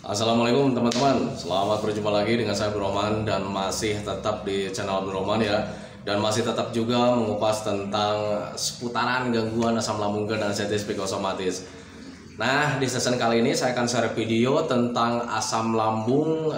Assalamualaikum teman-teman, selamat berjumpa lagi dengan saya Abdul Roman dan masih tetap di channel Abdul Roman ya. Dan masih tetap juga mengupas tentang seputaran gangguan asam lambung dan anestesi psikosomatis. Nah, di season kali ini saya akan share video tentang asam lambung.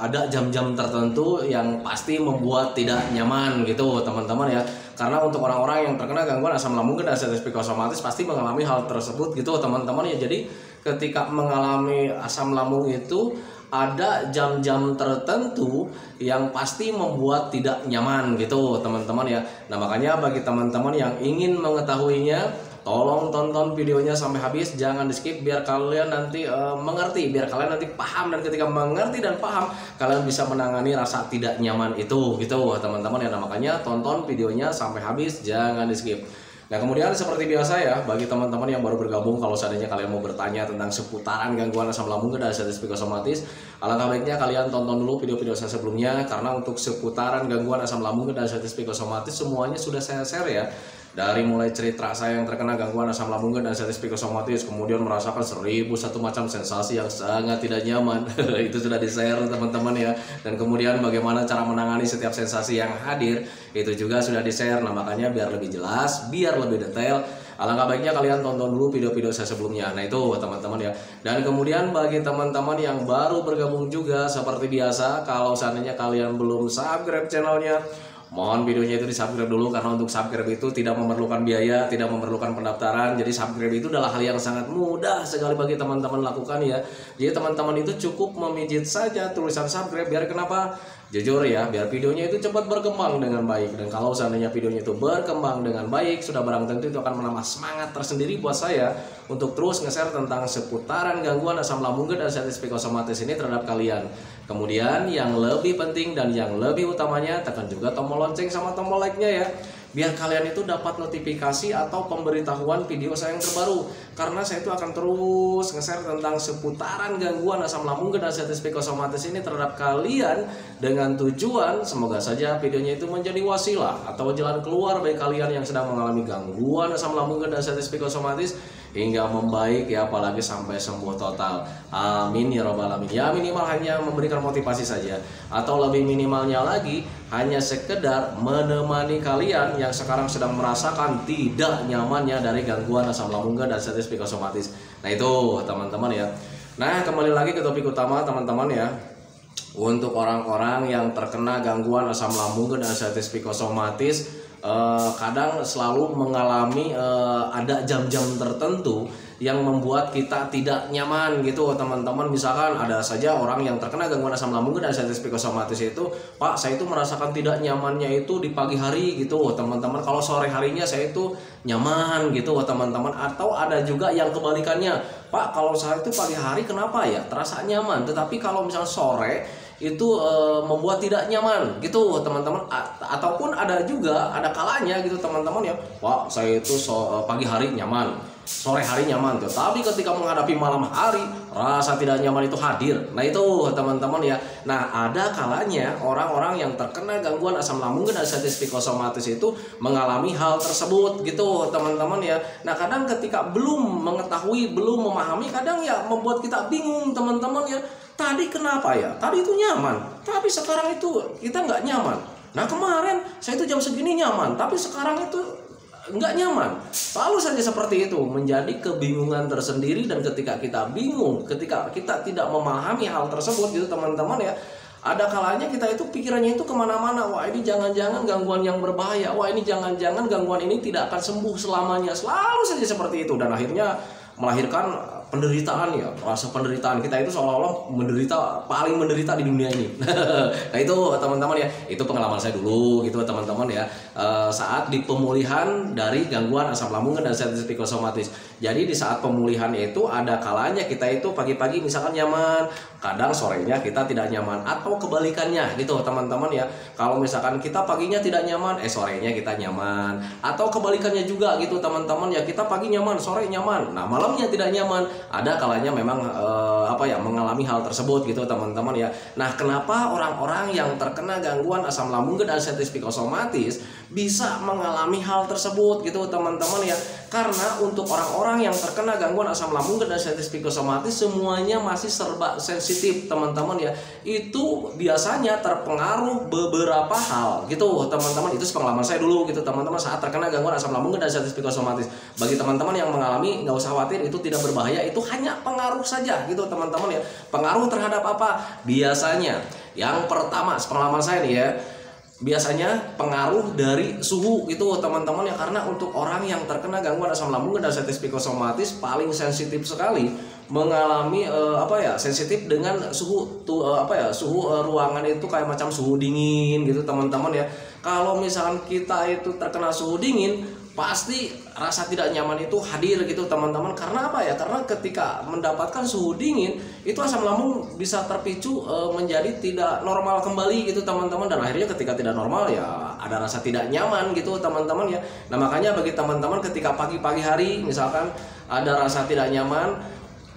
Ada jam-jam tertentu yang pasti membuat tidak nyaman gitu teman-teman ya. Karena untuk orang-orang yang terkena gangguan asam lambung dan anestesi psikosomatis pasti mengalami hal tersebut gitu teman-teman ya. Jadi ketika mengalami asam lambung itu ada jam-jam tertentu yang pasti membuat tidak nyaman gitu teman-teman ya. Nah, makanya bagi teman-teman yang ingin mengetahuinya, tolong tonton videonya sampai habis, jangan di skip biar kalian nanti mengerti, biar kalian nanti paham, dan ketika mengerti dan paham kalian bisa menangani rasa tidak nyaman itu gitu teman-teman ya. Nah, makanya tonton videonya sampai habis, jangan di skip. Nah, kemudian seperti biasa ya, bagi teman-teman yang baru bergabung, kalau seandainya kalian mau bertanya tentang seputaran gangguan asam lambung dan anestesi psikosomatis, alangkah baiknya kalian tonton dulu video-video saya sebelumnya, karena untuk seputaran gangguan asam lambung dan anestesi psikosomatis semuanya sudah saya share ya. Dari mulai cerita saya yang terkena gangguan asam lambung dan anestesi psikosomatis, kemudian merasakan 1001 macam sensasi yang sangat tidak nyaman, itu sudah di-share teman-teman ya. Dan kemudian bagaimana cara menangani setiap sensasi yang hadir, itu juga sudah di-share. Nah, makanya biar lebih jelas, biar lebih detail, alangkah baiknya kalian tonton dulu video-video saya sebelumnya. Nah, itu teman-teman ya. Dan kemudian bagi teman-teman yang baru bergabung juga, seperti biasa, kalau seandainya kalian belum subscribe channelnya, mohon videonya itu di-subscribe dulu, karena untuk subscribe itu tidak memerlukan biaya, tidak memerlukan pendaftaran. Jadi subscribe itu adalah hal yang sangat mudah sekali bagi teman-teman lakukan ya. Jadi teman-teman itu cukup memijit saja tulisan subscribe, biar kenapa? Jujur ya, biar videonya itu cepat berkembang dengan baik. Dan kalau seandainya videonya itu berkembang dengan baik, sudah barang tentu itu akan menambah semangat tersendiri buat saya untuk terus nge-share tentang seputaran gangguan asam lambung dan anestesi psikosomatis ini terhadap kalian. Kemudian yang lebih penting dan yang lebih utamanya, tekan juga tombol lonceng sama tombol like-nya ya, biar kalian itu dapat notifikasi atau pemberitahuan video saya yang terbaru. Karena saya itu akan terus nge-share tentang seputaran gangguan asam lambung dan anestesi psikosomatis ini terhadap kalian, dengan tujuan semoga saja videonya itu menjadi wasilah atau jalan keluar bagi kalian yang sedang mengalami gangguan asam lambung dan anestesi psikosomatis hingga membaik ya, apalagi sampai sembuh total. Amin ya robbal alamin. Ya, minimal hanya memberikan motivasi saja, atau lebih minimalnya lagi hanya sekedar menemani kalian yang sekarang sedang merasakan tidak nyamannya dari gangguan asam lambung dan anestesi psikosomatis. Nah, itu teman-teman ya. Nah, kembali lagi ke topik utama teman-teman ya. Untuk orang-orang yang terkena gangguan asam lambung dan anestesi psikosomatis, kadang selalu mengalami ada jam-jam tertentu yang membuat kita tidak nyaman gitu teman-teman. Misalkan ada saja orang yang terkena gangguan asam lambung dan anestesi psikosomatis itu, Pak, saya itu merasakan tidak nyamannya itu di pagi hari gitu teman-teman, kalau sore harinya saya itu nyaman gitu teman-teman. Atau ada juga yang kebalikannya, Pak, kalau saya itu pagi hari kenapa ya terasa nyaman, tetapi kalau misalnya sore itu membuat tidak nyaman gitu teman-teman. Ataupun ada juga, ada kalanya gitu teman-teman ya, wah saya itu pagi hari nyaman, sore hari nyaman, tapi ketika menghadapi malam hari rasa tidak nyaman itu hadir. Nah, itu teman-teman ya. Nah, ada kalanya orang-orang yang terkena gangguan asam lambung dan anestesi psikosomatis itu mengalami hal tersebut gitu teman-teman ya. Nah, kadang ketika belum mengetahui, belum memahami, kadang ya membuat kita bingung teman-teman ya. Tadi kenapa ya? Tadi itu nyaman, tapi sekarang itu kita nggak nyaman. Nah, kemarin saya itu jam segini nyaman, tapi sekarang itu nggak nyaman. Selalu saja seperti itu, menjadi kebingungan tersendiri. Dan ketika kita bingung, ketika kita tidak memahami hal tersebut gitu teman-teman ya, ada kalanya kita itu pikirannya itu kemana-mana. Wah, ini jangan-jangan gangguan yang berbahaya. Wah, ini jangan-jangan gangguan ini tidak akan sembuh selamanya. Selalu saja seperti itu, dan akhirnya melahirkan penderitaan ya. Rasa penderitaan kita itu seolah-olah menderita, paling menderita di dunia ini. Nah, itu teman-teman ya, itu pengalaman saya dulu gitu teman-teman ya, saat di pemulihan dari gangguan asam lambung dan anestesi psikosomatis. Jadi di saat pemulihan itu ada kalanya kita itu pagi-pagi misalkan nyaman, kadang sorenya kita tidak nyaman, atau kebalikannya gitu teman-teman ya. Kalau misalkan kita paginya tidak nyaman, sorenya kita nyaman, atau kebalikannya juga gitu teman-teman ya, kita pagi nyaman, sore nyaman, nah malamnya tidak nyaman. Ada kalanya memang mengalami hal tersebut gitu teman-teman ya. Nah, kenapa orang-orang yang terkena gangguan asam lambung dan sensitif psikosomatis bisa mengalami hal tersebut gitu teman-teman ya? Karena untuk orang-orang yang terkena gangguan asam lambung dan sensitif psikosomatis semuanya masih serba sensitif teman-teman ya. Itu biasanya terpengaruh beberapa hal gitu teman-teman. Itu pengalaman saya dulu gitu teman-teman saat terkena gangguan asam lambung dan sensitif psikosomatis. Bagi teman-teman yang mengalami, nggak usah khawatir, itu tidak berbahaya, itu hanya pengaruh saja gitu teman-teman ya. Pengaruh terhadap apa? Biasanya yang pertama pengalaman saya nih ya, biasanya pengaruh dari suhu gitu teman-teman ya. Karena untuk orang yang terkena gangguan asam lambung dan sensitif psikosomatis paling sensitif sekali mengalami sensitif dengan suhu suhu ruangan itu kayak macam suhu dingin gitu teman-teman ya. Kalau misalkan kita itu terkena suhu dingin, pasti rasa tidak nyaman itu hadir gitu teman-teman. Karena apa ya? Karena ketika mendapatkan suhu dingin itu asam lambung bisa terpicu menjadi tidak normal kembali gitu teman-teman. Dan akhirnya ketika tidak normal ya ada rasa tidak nyaman gitu teman-teman ya. Nah, makanya bagi teman-teman ketika pagi-pagi hari misalkan ada rasa tidak nyaman,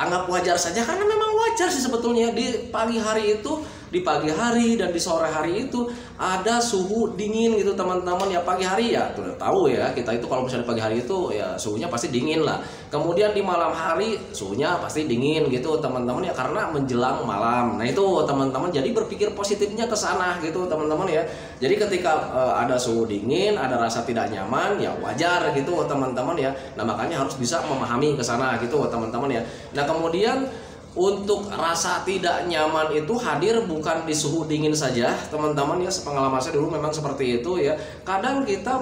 anggap wajar saja, karena memang wajar sih sebetulnya di pagi hari itu, di pagi hari dan di sore hari itu ada suhu dingin gitu teman-teman ya. Pagi hari ya udah tahu ya, kita itu kalau misalnya pagi hari itu ya suhunya pasti dingin lah. Kemudian di malam hari suhunya pasti dingin gitu teman-teman ya, karena menjelang malam. Nah itu teman-teman, jadi berpikir positifnya ke sana gitu teman-teman ya. Jadi ketika ada suhu dingin, ada rasa tidak nyaman ya wajar gitu teman-teman ya. Nah makanya harus bisa memahami ke sana gitu teman-teman ya. Nah kemudian untuk rasa tidak nyaman itu hadir bukan di suhu dingin saja teman-teman ya. Pengalaman saya dulu memang seperti itu ya. Kadang kita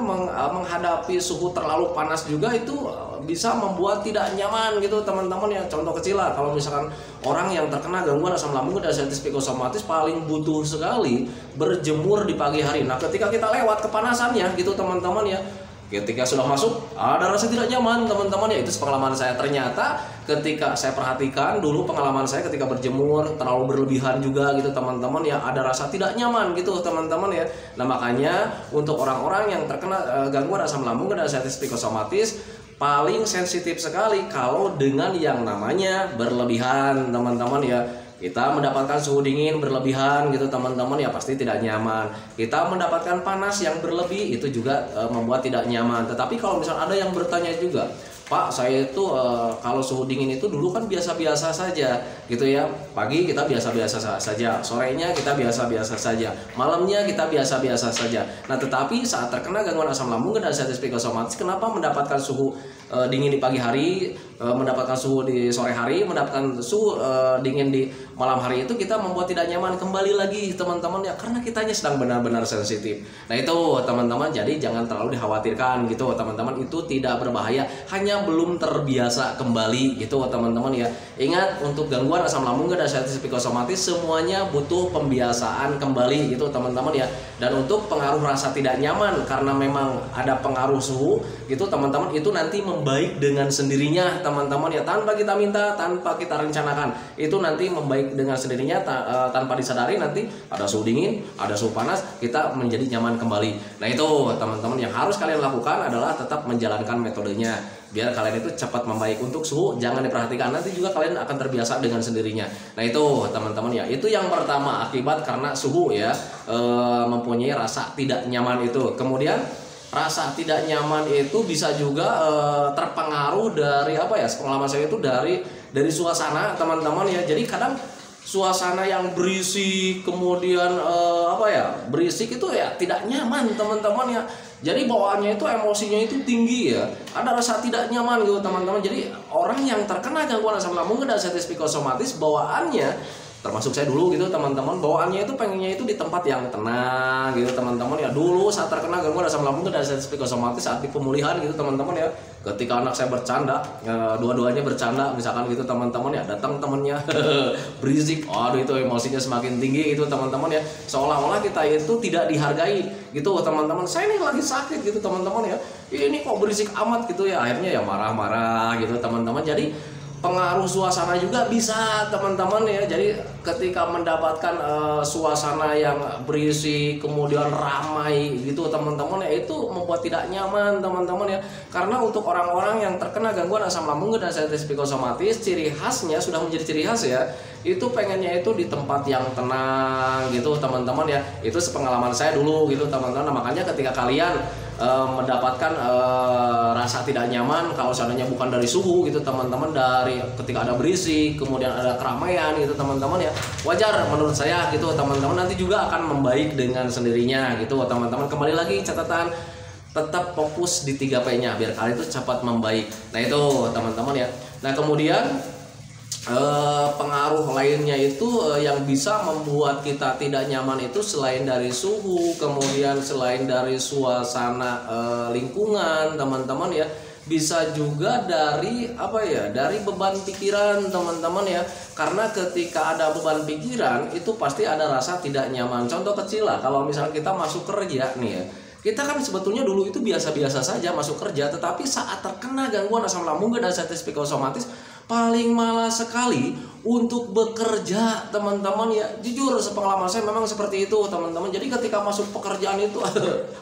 menghadapi suhu terlalu panas juga itu bisa membuat tidak nyaman gitu teman-teman ya. Contoh kecil lah, kalau misalkan orang yang terkena gangguan asam lambung dan sensitif psikosomatis paling butuh sekali berjemur di pagi hari. Nah ketika kita lewat kepanasannya gitu teman-teman ya, ketika sudah masuk ada rasa tidak nyaman teman-teman ya. Itu pengalaman saya. Ternyata ketika saya perhatikan dulu pengalaman saya ketika berjemur terlalu berlebihan juga gitu teman-teman ya, ada rasa tidak nyaman gitu teman-teman ya. Nah makanya untuk orang-orang yang terkena gangguan asam lambung dan sensitif psikosomatis paling sensitif sekali kalau dengan yang namanya berlebihan teman-teman ya. Kita mendapatkan suhu dingin berlebihan gitu teman-teman ya, pasti tidak nyaman. Kita mendapatkan panas yang berlebih itu juga membuat tidak nyaman. Tetapi kalau misalnya ada yang bertanya juga, Pak, saya itu kalau suhu dingin itu dulu kan biasa-biasa saja gitu ya. Pagi kita biasa-biasa saja, sorenya kita biasa-biasa saja, malamnya kita biasa-biasa saja. Nah tetapi saat terkena gangguan asam lambung dan sensitif psikosomatis, kenapa mendapatkan suhu dingin di pagi hari, mendapatkan suhu di sore hari, mendapatkan suhu dingin di malam hari, itu kita membuat tidak nyaman kembali lagi teman-teman ya, karena kitanya sedang benar-benar sensitif. Nah itu teman-teman, jadi jangan terlalu dikhawatirkan gitu teman-teman, itu tidak berbahaya, hanya belum terbiasa kembali gitu teman-teman ya. Ingat, untuk gangguan asam lambung dan sensitif psikosomatis semuanya butuh pembiasaan kembali gitu teman-teman ya. Dan untuk pengaruh rasa tidak nyaman karena memang ada pengaruh suhu gitu teman-teman, itu nanti membaik dengan sendirinya teman-teman ya, tanpa kita minta, tanpa kita rencanakan. Itu nanti membaik dengan sendirinya tanpa disadari. Nanti ada suhu dingin, ada suhu panas, kita menjadi nyaman kembali. Nah itu teman-teman, yang harus kalian lakukan adalah tetap menjalankan metodenya biar kalian itu cepat membaik. Untuk suhu jangan diperhatikan, nanti juga kalian akan terbiasa dengan sendirinya. Nah itu teman-teman ya, itu yang pertama, akibat karena suhu ya, mempunyai rasa tidak nyaman itu. Kemudian rasa tidak nyaman itu bisa juga terpengaruh dari apa ya, pengalaman saya itu dari suasana teman-teman ya. Jadi kadang suasana yang berisik, kemudian berisik itu ya tidak nyaman teman-teman ya. Jadi bawaannya itu, emosinya itu tinggi ya, ada rasa tidak nyaman gitu teman-teman. Jadi orang yang terkena gangguan asam lambung dan sensitif psikosomatis, bawaannya, termasuk saya dulu gitu teman-teman, bawaannya itu pengennya itu di tempat yang tenang gitu teman-teman ya. Dulu saat terkena gangguan asam lambung dan sensitif psikosomatis, saat di pemulihan gitu teman-teman ya, ketika anak saya bercanda, dua-duanya bercanda misalkan gitu teman-teman ya, datang temennya berisik, aduh itu emosinya semakin tinggi itu teman-teman ya, seolah-olah kita itu tidak dihargai gitu teman-teman. Saya ini lagi sakit gitu teman-teman ya, ini kok berisik amat gitu ya, akhirnya ya marah-marah gitu teman-teman. Jadi pengaruh suasana juga bisa teman-teman ya. Jadi ketika mendapatkan suasana yang berisi kemudian ramai gitu teman-teman ya, itu membuat tidak nyaman teman-teman ya. Karena untuk orang-orang yang terkena gangguan asam lambung dan sensitif psikosomatis, ciri khasnya sudah menjadi ciri khas ya, itu pengennya itu di tempat yang tenang gitu teman-teman ya. Itu sepengalaman saya dulu gitu teman-teman. Nah, makanya ketika kalian mendapatkan rasa tidak nyaman, kalau seandainya bukan dari suhu gitu teman-teman, dari ketika ada berisik kemudian ada keramaian gitu teman-teman ya, wajar menurut saya gitu teman-teman, nanti juga akan membaik dengan sendirinya gitu teman-teman. Kembali lagi catatan, tetap fokus di 3P-nya biar kalian itu cepat membaik. Nah itu teman-teman ya. Nah kemudian pengaruh lainnya itu yang bisa membuat kita tidak nyaman itu selain dari suhu, kemudian selain dari suasana lingkungan teman-teman ya, bisa juga dari apa ya, dari beban pikiran teman-teman ya. Karena ketika ada beban pikiran itu pasti ada rasa tidak nyaman. Contoh kecil lah, kalau misalnya kita masuk kerja nih ya, kita kan sebetulnya dulu itu biasa-biasa saja masuk kerja, tetapi saat terkena gangguan asam lambung dan sensitif psikosomatis, paling malas sekali untuk bekerja teman-teman ya. Jujur sepengalaman saya memang seperti itu teman-teman. Jadi ketika masuk pekerjaan itu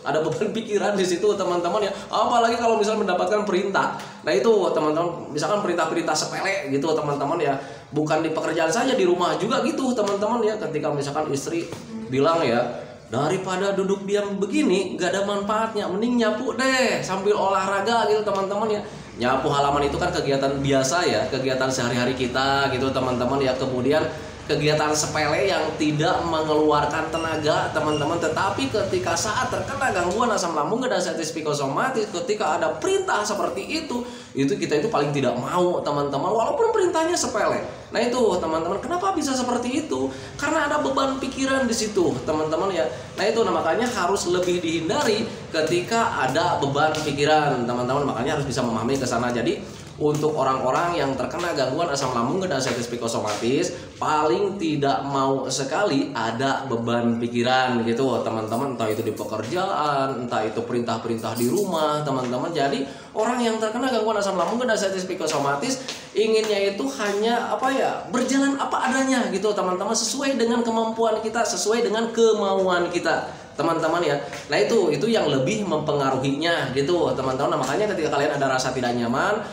ada beban pikiran di situ teman-teman ya. Apalagi kalau misalnya mendapatkan perintah. Nah itu teman-teman, misalkan perintah-perintah sepele gitu teman-teman ya. Bukan di pekerjaan saja, di rumah juga gitu teman-teman ya. Ketika misalkan istri bilang ya, daripada duduk diam begini gak ada manfaatnya, mending nyapu deh sambil olahraga gitu teman-teman ya. Nyapu halaman itu kan kegiatan biasa ya, kegiatan sehari-hari kita gitu teman-teman ya. Kemudian kegiatan sepele yang tidak mengeluarkan tenaga teman-teman, tetapi ketika saat terkena gangguan asam lambung dan sensitif psikosomatis, ketika ada perintah seperti itu kita itu paling tidak mau teman-teman, walaupun perintahnya sepele. Nah itu teman-teman, kenapa bisa seperti itu? Karena ada beban pikiran di situ teman-teman ya. Nah itu makanya harus lebih dihindari ketika ada beban pikiran teman-teman, makanya harus bisa memahami ke sana. Jadi untuk orang-orang yang terkena gangguan asam lambung dan sensitif psikosomatis, paling tidak mau sekali ada beban pikiran gitu teman-teman, entah itu di pekerjaan, entah itu perintah-perintah di rumah teman-teman. Jadi orang yang terkena gangguan asam lambung dan sensitif psikosomatis inginnya itu hanya apa ya, berjalan apa adanya gitu teman-teman, sesuai dengan kemampuan kita, sesuai dengan kemauan kita teman-teman ya. Nah itu yang lebih mempengaruhinya gitu teman-teman. Nah makanya ketika kalian ada rasa tidak nyaman,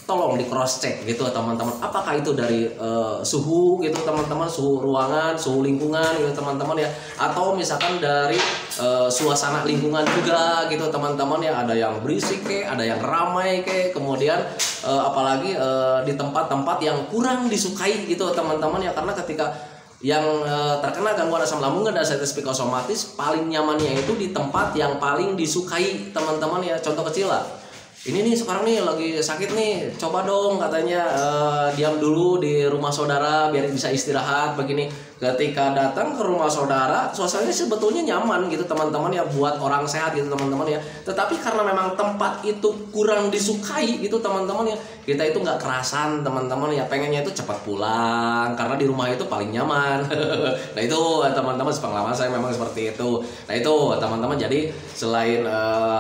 tolong di cross check gitu teman-teman, apakah itu dari suhu gitu teman-teman, suhu ruangan, suhu lingkungan gitu teman-teman ya, atau misalkan dari suasana lingkungan juga gitu teman-teman ya. Ada yang berisik ada yang ramai kemudian apalagi di tempat-tempat yang kurang disukai gitu teman-teman ya. Karena ketika yang terkena gangguan asam lambung dan sensitif psikosomatis, paling nyamannya itu di tempat yang paling disukai teman-teman ya. Contoh kecil lah, ini nih sekarang nih lagi sakit nih, coba dong katanya diam dulu di rumah saudara biar bisa istirahat begini. Ketika datang ke rumah saudara, suasananya sebetulnya nyaman gitu teman-teman ya, buat orang sehat gitu teman-teman ya. Tetapi karena memang tempat itu kurang disukai gitu teman-teman ya, kita itu nggak kerasan teman-teman ya, pengennya itu cepat pulang karena di rumah itu paling nyaman. Nah itu teman-teman, sepengalaman saya memang seperti itu. Nah itu teman-teman, jadi selain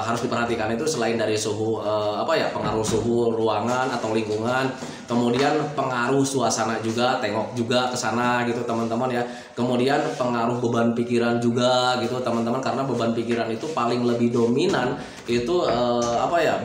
harus diperhatikan itu, selain dari suhu pengaruh suhu ruangan atau lingkungan, kemudian pengaruh suasana juga, tengok juga ke sana gitu teman-teman ya. Kemudian pengaruh beban pikiran juga gitu teman-teman, karena beban pikiran itu paling lebih dominan itu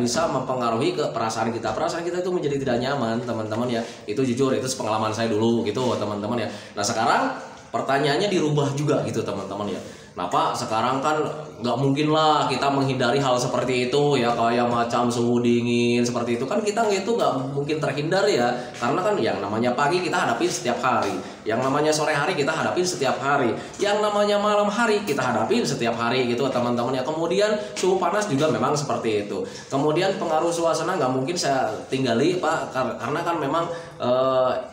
bisa mempengaruhi ke perasaan kita. Perasaan kita itu menjadi tidak nyaman teman-teman ya. Itu jujur, itu pengalaman saya dulu gitu teman-teman ya. Nah sekarang pertanyaannya dirubah juga gitu teman-teman ya. Nah Pak, sekarang kan nggak mungkin lah kita menghindari hal seperti itu ya, kayak macam suhu dingin seperti itu kan kita itu nggak mungkin terhindar ya. Karena kan yang namanya pagi kita hadapi setiap hari, yang namanya sore hari kita hadapin setiap hari, yang namanya malam hari kita hadapin setiap hari gitu teman-teman ya. Kemudian suhu panas juga memang seperti itu. Kemudian pengaruh suasana nggak mungkin saya tinggali Pak, karena kan memang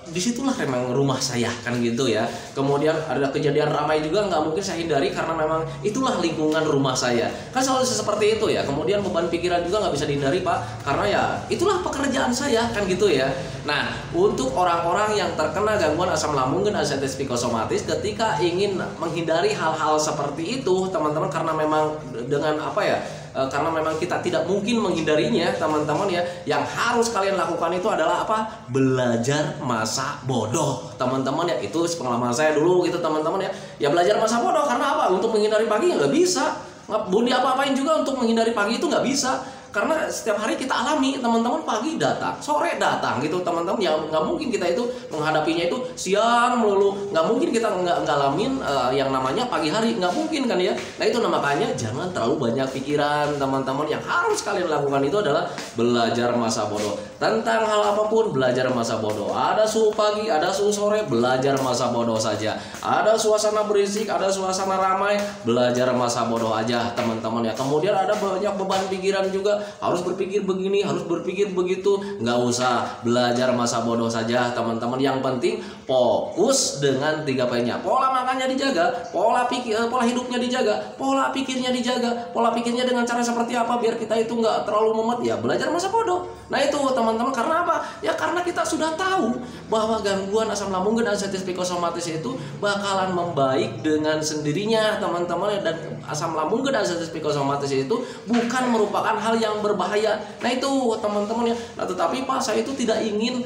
disitulah memang rumah saya kan gitu ya. Kemudian ada kejadian ramai juga nggak mungkin saya hindari, karena memang itulah lingkungan rumah saya kan selalu seperti itu ya. Kemudian beban pikiran juga nggak bisa dihindari Pak, karena ya itulah pekerjaan saya kan gitu ya. Nah untuk orang-orang yang terkena gangguan asam lambung dan sensitif psikosomatis, ketika ingin menghindari hal-hal seperti itu teman-teman, karena memang dengan karena memang kita tidak mungkin menghindarinya teman-teman ya. Yang harus kalian lakukan itu adalah apa? Belajar masa bodoh teman-teman ya. Itu pengalaman saya dulu gitu teman-teman ya. Ya belajar masa bodoh karena apa? Untuk menghindari pagi nggak bisa, nggak boleh apa-apain juga untuk menghindari pagi itu nggak bisa. Karena setiap hari kita alami teman-teman, pagi datang, sore datang gitu teman-teman. Ya nggak mungkin kita itu menghadapinya itu siang melulu, nggak mungkin kita nggak ngalamin yang namanya pagi hari, nggak mungkin kan ya. Nah itu makanya jangan terlalu banyak pikiran teman-teman. Yang harus kalian lakukan itu adalah belajar masa bodoh tentang hal apapun. Belajar masa bodoh, ada suhu pagi, ada suhu sore, belajar masa bodoh saja. Ada suasana berisik, ada suasana ramai, belajar masa bodoh aja teman-teman ya. Kemudian ada banyak beban pikiran juga, harus berpikir begini, harus berpikir begitu, nggak usah, belajar masa bodoh saja teman-teman. Yang penting fokus dengan 3 poinnya. Pola makannya dijaga, pola hidupnya dijaga, pola pikirnya dijaga. Pola pikirnya dengan cara seperti apa biar kita itu nggak terlalu mumet? Ya belajar masa bodoh. Nah itu teman-teman, karena apa? Ya karena kita sudah tahu bahwa gangguan asam lambung dan anxiety psikosomatis itu bakalan membaik dengan sendirinya teman-teman. Dan asam lambung dan anxiety psikosomatis itu bukan merupakan hal yang berbahaya. Nah itu teman-teman ya. Nah tetapi Pak, saya itu tidak ingin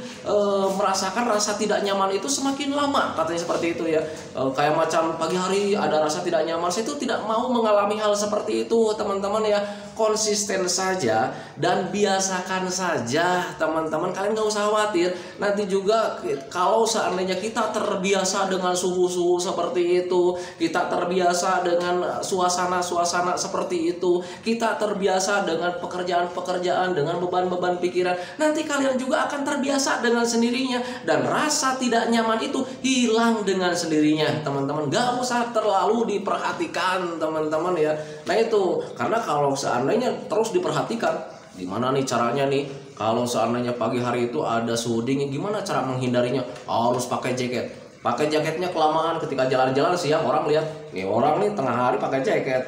merasakan rasa tidak nyaman itu semakin lama, katanya seperti itu ya. Kayak macam pagi hari ada rasa tidak nyaman, saya itu tidak mau mengalami hal seperti itu teman-teman ya. Konsisten saja dan biasakan saja teman-teman, kalian nggak usah khawatir. Nanti juga kalau seandainya kita terbiasa dengan suhu-suhu seperti itu, kita terbiasa dengan suasana-suasana seperti itu, kita terbiasa dengan pekerjaan-pekerjaan, dengan beban-beban pikiran, nanti kalian juga akan terbiasa dengan sendirinya. Dan rasa tidak nyaman itu hilang dengan sendirinya teman-teman. Gak usah terlalu diperhatikan teman-teman ya. Nah itu, karena kalau seandainya terus diperhatikan, gimana nih caranya nih? Kalau seandainya pagi hari itu ada suhu dingin, gimana cara menghindarinya? Harus pakai jaket. Pakai jaketnya kelamaan, ketika jalan-jalan siang orang lihat, nih orang nih tengah hari pakai jaket.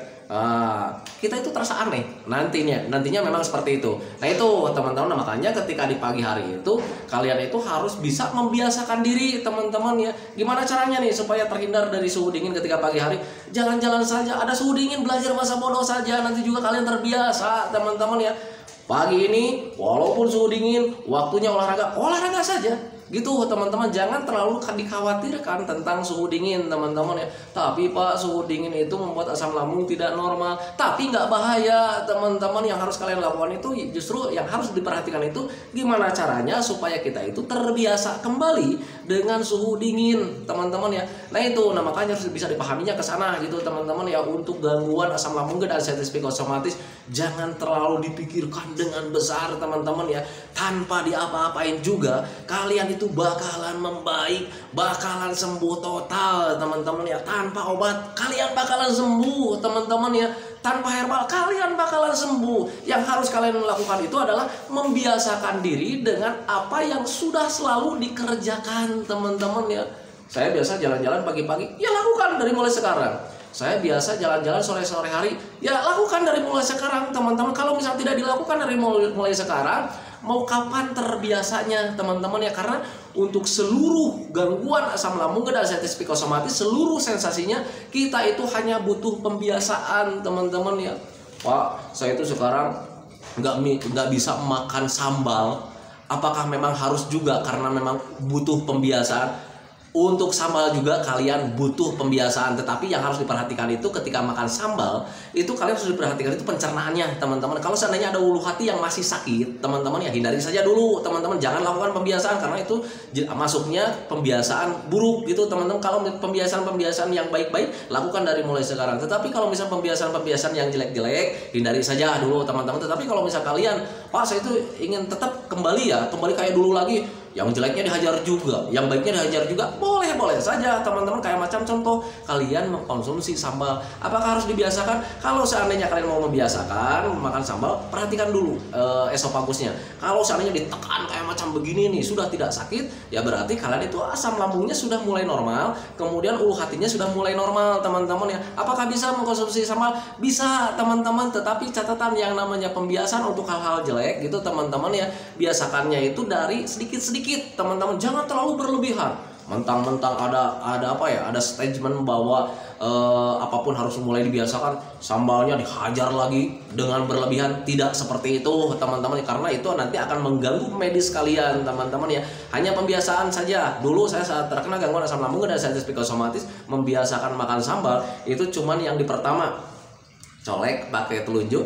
Kita itu terasa aneh nantinya memang seperti itu. Nah itu teman-teman, makanya ketika di pagi hari itu kalian itu harus bisa membiasakan diri teman-teman ya. Gimana caranya nih supaya terhindar dari suhu dingin ketika pagi hari? Jalan-jalan saja, ada suhu dingin, belajar masa bodoh saja, nanti juga kalian terbiasa teman-teman ya. Pagi ini walaupun suhu dingin, waktunya olahraga saja gitu teman-teman. Jangan terlalu dikhawatirkan tentang suhu dingin teman-teman ya. Tapi Pak, suhu dingin itu membuat asam lambung tidak normal, tapi nggak bahaya teman-teman. Yang harus kalian lakukan itu justru yang harus diperhatikan itu gimana caranya supaya kita itu terbiasa kembali dengan suhu dingin teman-teman ya. Nah itu, makanya harus bisa dipahaminya ke sana gitu teman-teman ya. Untuk gangguan asam lambung dan anxiety psikosomatis jangan terlalu dipikirkan dengan besar teman-teman ya. Tanpa diapa-apain juga kalian itu bakalan membaik, bakalan sembuh total teman-teman ya. Tanpa obat kalian bakalan sembuh teman-teman ya. Tanpa herbal kalian bakalan sembuh. Yang harus kalian lakukan itu adalah membiasakan diri dengan apa yang sudah selalu dikerjakan teman-teman ya. Saya biasa jalan-jalan pagi-pagi, ya lakukan dari mulai sekarang. Saya biasa jalan-jalan sore-sore hari, ya lakukan dari mulai sekarang teman-teman. Kalau misalnya tidak dilakukan dari mulai sekarang, mau kapan terbiasanya teman-teman ya. Karena untuk seluruh gangguan asam lambung dan anxiety psikosomatis, seluruh sensasinya kita itu hanya butuh pembiasaan teman-teman ya. Pak, saya itu sekarang nggak bisa makan sambal. Apakah memang harus juga karena memang butuh pembiasaan? Untuk sambal juga kalian butuh pembiasaan, tetapi yang harus diperhatikan itu ketika makan sambal itu kalian harus diperhatikan itu pencernaannya teman-teman. Kalau seandainya ada ulu hati yang masih sakit teman-teman ya, hindari saja dulu teman-teman. Jangan lakukan pembiasaan karena itu masuknya pembiasaan buruk gitu teman-teman. Kalau pembiasaan yang baik-baik lakukan dari mulai sekarang. Tetapi kalau misalnya pembiasaan yang jelek-jelek hindari saja dulu teman-teman. Tetapi kalau misalnya kalian, Pak saya itu ingin tetap kembali kayak dulu lagi, yang jeleknya dihajar juga, yang baiknya dihajar juga, boleh saja teman-teman. Kayak macam contoh kalian mengkonsumsi sambal, apakah harus dibiasakan? Kalau seandainya kalian mau membiasakan makan sambal, perhatikan dulu esopagusnya. Kalau seandainya ditekan kayak macam begini nih sudah tidak sakit, ya berarti kalian itu asam lambungnya sudah mulai normal, kemudian ulu hatinya sudah mulai normal teman-teman ya. Apakah bisa mengkonsumsi sambal? Bisa teman-teman, tetapi catatan yang namanya pembiasaan untuk hal-hal jelek gitu teman-teman ya, biasakannya itu dari sedikit-sedikit teman-teman, jangan terlalu berlebihan. mentang-mentang ada apa ya, ada statement bahwa apapun harus mulai dibiasakan, sambalnya dihajar lagi dengan berlebihan. Tidak seperti itu teman-teman, karena itu nanti akan mengganggu medis kalian teman-teman ya. Hanya pembiasaan saja. Dulu saya saat terkena gangguan asam lambung dan diabetes psikosomatis, membiasakan makan sambal itu cuman yang di pertama colek pakai telunjuk,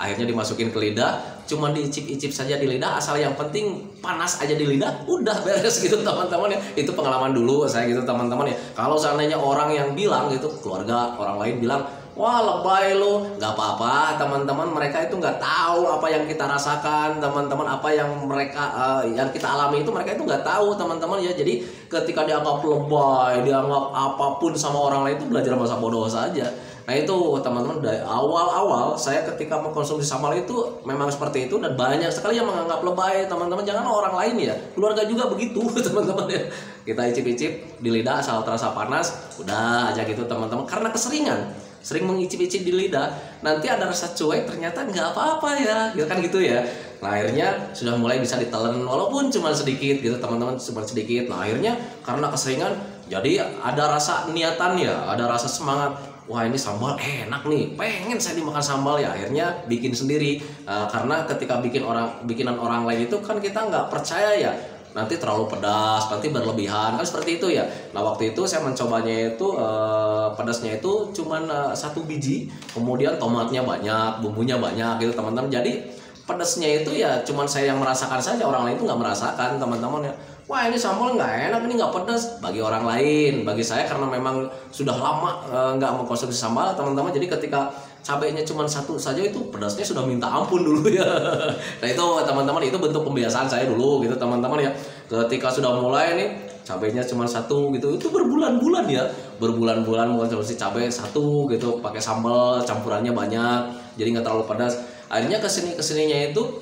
akhirnya dimasukin ke lidah, cuman diicip-icip saja di lidah, asal yang penting panas aja di lidah, udah beres gitu teman-teman ya. Itu pengalaman dulu saya gitu teman-teman ya. Kalau seandainya orang yang bilang gitu, keluarga orang lain bilang, wah lebay lo, nggak apa-apa teman-teman, mereka itu nggak tahu apa yang kita rasakan teman-teman, apa yang mereka yang kita alami itu mereka itu nggak tahu teman-teman ya. Jadi ketika dianggap lebay, dianggap apapun sama orang lain, itu belajar masa bodoh saja. Nah itu teman-teman, dari awal-awal saya ketika mengkonsumsi sambal itu memang seperti itu, dan banyak sekali yang menganggap lebay teman-teman. Jangan orang lain ya, keluarga juga begitu teman-teman ya. Kita icip-icip di lidah asal terasa panas, udah aja gitu teman-teman. Karena keseringan, sering mengicip-icip di lidah, nanti ada rasa cuek, ternyata nggak apa-apa ya, gitu kan gitu ya. Nah akhirnya sudah mulai bisa ditelan walaupun cuma sedikit gitu teman-teman, cuma sedikit. Nah akhirnya karena keseringan, jadi ada rasa niatan ya, ada rasa semangat. Wah ini sambal enak nih, pengen saya dimakan sambal ya. Akhirnya bikin sendiri, karena ketika bikinan orang lain itu kan kita nggak percaya ya, nanti terlalu pedas, nanti berlebihan, kan seperti itu ya. Nah waktu itu saya mencobanya itu pedasnya itu cuman 1 biji, kemudian tomatnya banyak, bumbunya banyak gitu teman-teman. Jadi pedasnya itu ya cuman saya yang merasakan saja, orang lain itu nggak merasakan teman-teman ya. Wah ini sambal nggak enak, ini nggak pedas bagi orang lain. Bagi saya karena memang sudah lama nggak mengkonsumsi sambal teman-teman, jadi ketika cabenya cuma 1 saja itu pedasnya sudah minta ampun dulu ya. Nah itu teman-teman, itu bentuk pembiasaan saya dulu gitu teman-teman ya. Ketika sudah mulai nih cabenya cuma 1 gitu, itu berbulan-bulan ya, berbulan-bulan mengkonsumsi cabai 1 gitu, pakai sambal campurannya banyak, jadi nggak terlalu pedas. Akhirnya kesininya itu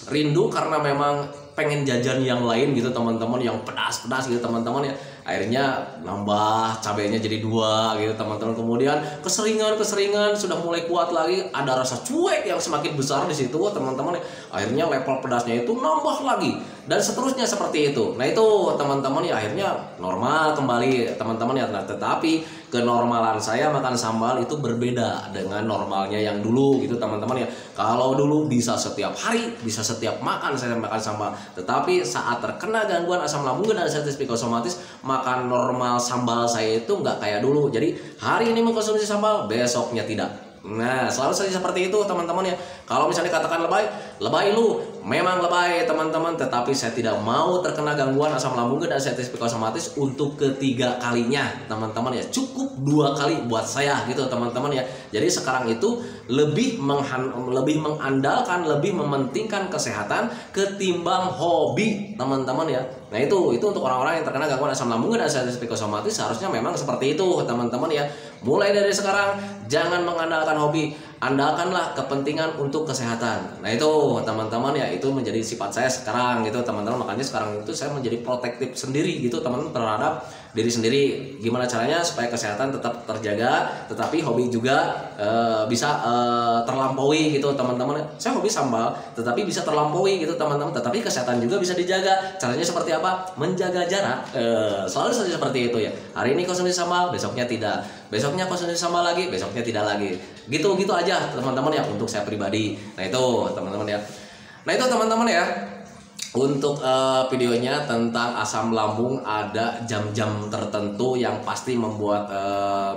rindu karena memang pengen jajan yang lain gitu teman-teman, yang pedas-pedas gitu teman-teman ya. Akhirnya nambah cabenya jadi 2 gitu teman-teman. Kemudian keseringan sudah mulai kuat lagi, ada rasa cuek yang semakin besar di situ teman-teman ya. Akhirnya level pedasnya itu nambah lagi, dan seterusnya seperti itu. Nah itu teman-teman ya, akhirnya normal kembali teman-teman ya. Nah tetapi kenormalan saya makan sambal itu berbeda dengan normalnya yang dulu gitu teman-teman ya. Kalau dulu bisa setiap hari, bisa setiap makan saya makan sambal, tetapi saat terkena gangguan asam lambung dan diabetes psikosomatis, makan normal sambal saya itu nggak kayak dulu. Jadi hari ini mengkonsumsi sambal, besoknya tidak. Nah selalu saja seperti itu teman-teman ya. Kalau misalnya dikatakan lebay lu, memang lebay teman-teman, tetapi saya tidak mau terkena gangguan asam lambung dan diabetes psikosomatis untuk ketiga kalinya teman-teman ya. Cukup 2 kali buat saya gitu teman-teman ya. Jadi sekarang itu lebih mengandalkan, lebih mementingkan kesehatan ketimbang hobi teman-teman ya. Nah itu untuk orang-orang yang terkena gangguan asam lambung dan diabetes psikosomatis seharusnya memang seperti itu teman-teman ya. Mulai dari sekarang jangan mengandalkan hobi, andalkanlah kepentingan untuk kesehatan. Nah itu teman-teman ya, itu menjadi sifat saya sekarang gitu teman-teman. Makanya sekarang itu saya menjadi protektif sendiri gitu teman-teman terhadap diri sendiri. Gimana caranya supaya kesehatan tetap terjaga, tetapi hobi juga bisa terlampaui gitu teman-teman. Saya hobi sambal, tetapi bisa terlampaui gitu teman-teman. Tetapi kesehatan juga bisa dijaga. Caranya seperti apa? Menjaga jarak. Selalu saja seperti itu ya. Hari ini konsumsi sambal, besoknya tidak. Besoknya konsumsi sambal lagi, besoknya tidak lagi. Gitu aja teman-teman ya untuk saya pribadi. Nah itu teman-teman ya. Nah itu teman-teman ya. Untuk videonya tentang asam lambung, ada jam-jam tertentu yang pasti membuat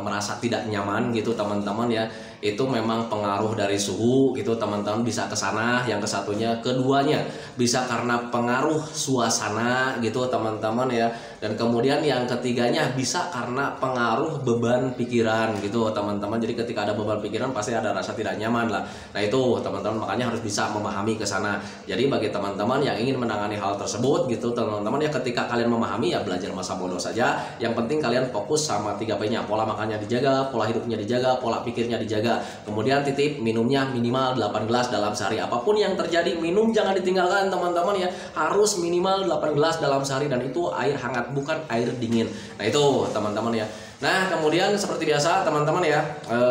merasa tidak nyaman gitu teman-teman ya. Itu memang pengaruh dari suhu gitu teman-teman, bisa ke sana. Yang kesatunya, keduanya bisa karena pengaruh suasana gitu teman-teman ya. Dan kemudian yang ketiganya bisa karena pengaruh beban pikiran gitu teman-teman. Jadi ketika ada beban pikiran pasti ada rasa tidak nyaman lah. Nah itu teman-teman, makanya harus bisa memahami ke sana. Jadi bagi teman-teman yang ingin menangani hal tersebut gitu teman-teman ya, ketika kalian memahami ya belajar masa bodoh saja. Yang penting kalian fokus sama 3P-nya, pola makannya dijaga, pola hidupnya dijaga, pola pikirnya dijaga. Kemudian titip minumnya minimal 8 gelas dalam sehari. Apapun yang terjadi, minum jangan ditinggalkan teman-teman ya. Harus minimal 8 gelas dalam sehari, dan itu air hangat bukan air dingin. Nah itu teman-teman ya. Nah kemudian seperti biasa teman-teman ya,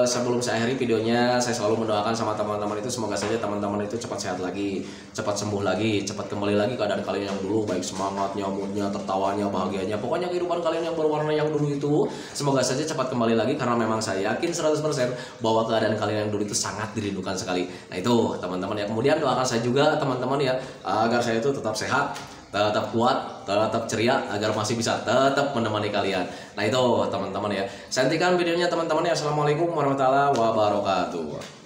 sebelum saya akhiri videonya, saya selalu mendoakan sama teman-teman itu semoga saja teman-teman itu cepat sehat lagi, cepat sembuh lagi, cepat kembali lagi keadaan kalian yang dulu, baik semangatnya, moodnya, tertawanya, bahagianya, pokoknya kehidupan kalian yang berwarna yang dulu itu semoga saja cepat kembali lagi, karena memang saya yakin 100% bahwa keadaan kalian yang dulu itu sangat dirindukan sekali. Nah itu teman-teman ya. Kemudian doakan saya juga teman-teman ya, agar saya itu tetap sehat, tetap kuat, tetap ceria, agar masih bisa tetap menemani kalian. Nah itu teman-teman ya. Saya hentikan videonya teman-teman ya. Assalamualaikum warahmatullahi wabarakatuh.